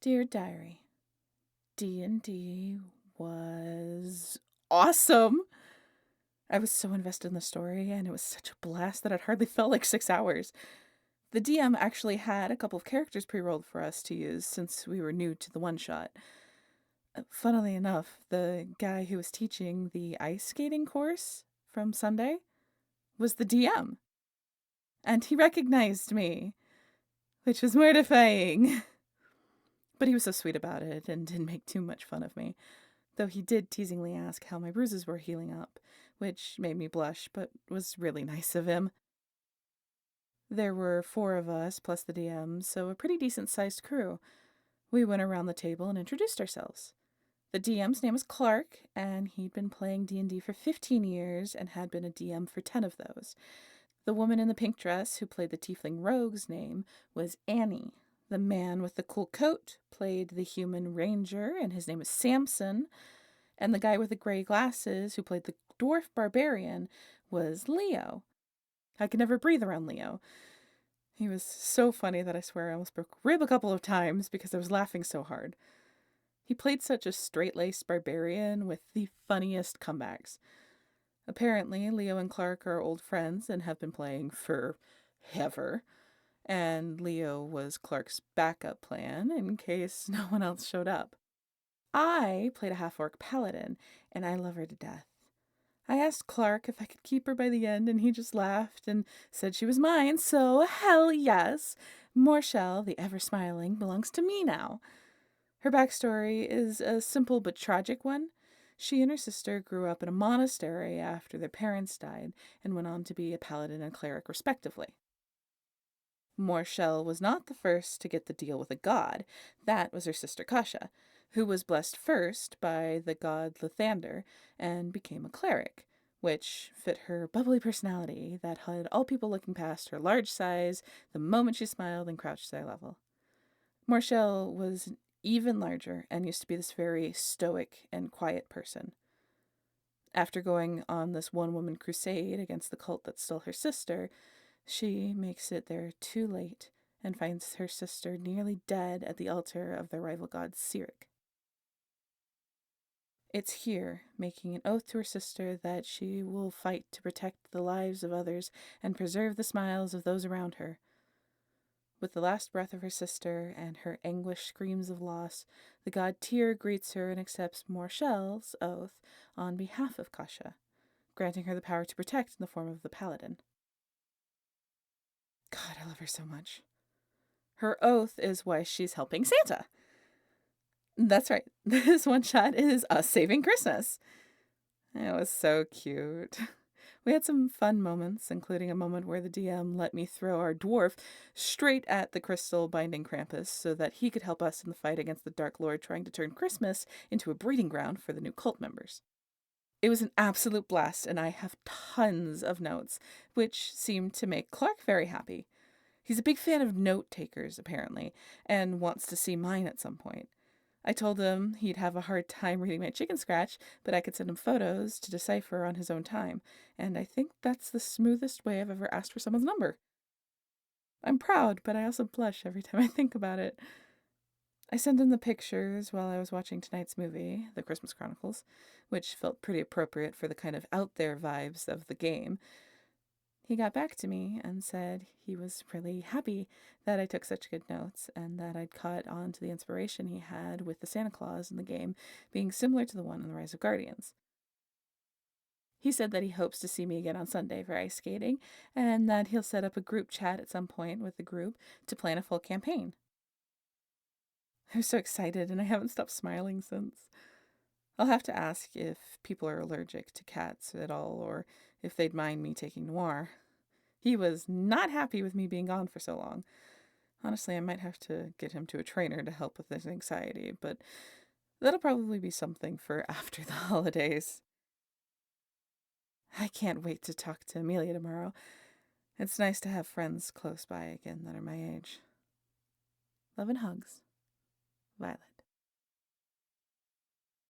Dear Diary, D&D was awesome. I was so invested in the story, and it was such a blast that it hardly felt like 6 hours. The DM actually had a couple of characters pre-rolled for us to use since we were new to the one-shot. Funnily enough, the guy who was teaching the ice skating course from Sunday was the DM. And he recognized me, which was mortifying. But he was so sweet about it and didn't make too much fun of me. Though he did teasingly ask how my bruises were healing up, which made me blush, but was really nice of him. There were 4 of us, plus the DM, so a pretty decent-sized crew. We went around the table and introduced ourselves. The DM's name was Clark, and he'd been playing D&D for 15 years and had been a DM for 10 of those. The woman in the pink dress who played the tiefling rogue's name was Annie. The man with the cool coat played the human ranger, and his name was Samson. And the guy with the gray glasses who played the dwarf barbarian was Leo. I could never breathe around Leo. He was so funny that I swear I almost broke a rib a couple of times because I was laughing so hard. He played such a straight-laced barbarian with the funniest comebacks. Apparently, Leo and Clark are old friends and have been playing forever. And Leo was Clark's backup plan in case no one else showed up. I played a half-orc paladin, and I love her to death. I asked Clark if I could keep her by the end, and he just laughed and said she was mine, so hell yes. Morshell, the ever-smiling, belongs to me now. Her backstory is a simple but tragic one. She and her sister grew up in a monastery after their parents died and went on to be a paladin and cleric respectively. Morshell was not the first to get the deal with a god. That was her sister Kasha, who was blessed first by the god Lathander and became a cleric, which fit her bubbly personality that had all people looking past her large size the moment she smiled and crouched at eye level. Morshell was even larger and used to be this very stoic and quiet person. After going on this one-woman crusade against the cult that stole her sister, she makes it there too late and finds her sister nearly dead at the altar of their rival god Cyric. It's here, making an oath to her sister that she will fight to protect the lives of others and preserve the smiles of those around her. With the last breath of her sister and her anguished screams of loss, the god Tyr greets her and accepts Morshell's oath on behalf of Kasha, granting her the power to protect in the form of the paladin. God, I love her so much. Her oath is why she's helping Santa. That's right. This one shot is us saving Christmas. It was so cute. We had some fun moments, including a moment where the DM let me throw our dwarf straight at the crystal binding Krampus so that he could help us in the fight against the Dark Lord trying to turn Christmas into a breeding ground for the new cult members. It was an absolute blast, and I have tons of notes, which seemed to make Clark very happy. He's a big fan of note takers, apparently, and wants to see mine at some point. I told him he'd have a hard time reading my chicken scratch, but I could send him photos to decipher on his own time, and I think that's the smoothest way I've ever asked for someone's number. I'm proud, but I also blush every time I think about it. I sent him the pictures while I was watching tonight's movie, The Christmas Chronicles, which felt pretty appropriate for the kind of out-there vibes of the game. He got back to me and said he was really happy that I took such good notes and that I'd caught on to the inspiration he had with the Santa Claus in the game being similar to the one in The Rise of Guardians. He said that he hopes to see me again on Sunday for ice skating and that he'll set up a group chat at some point with the group to plan a full campaign. I was so excited and I haven't stopped smiling since. I'll have to ask if people are allergic to cats at all or if they'd mind me taking Noir. He was not happy with me being gone for so long. Honestly, I might have to get him to a trainer to help with his anxiety, but that'll probably be something for after the holidays. I can't wait to talk to Amelia tomorrow. It's nice to have friends close by again that are my age. Love and hugs, Violet.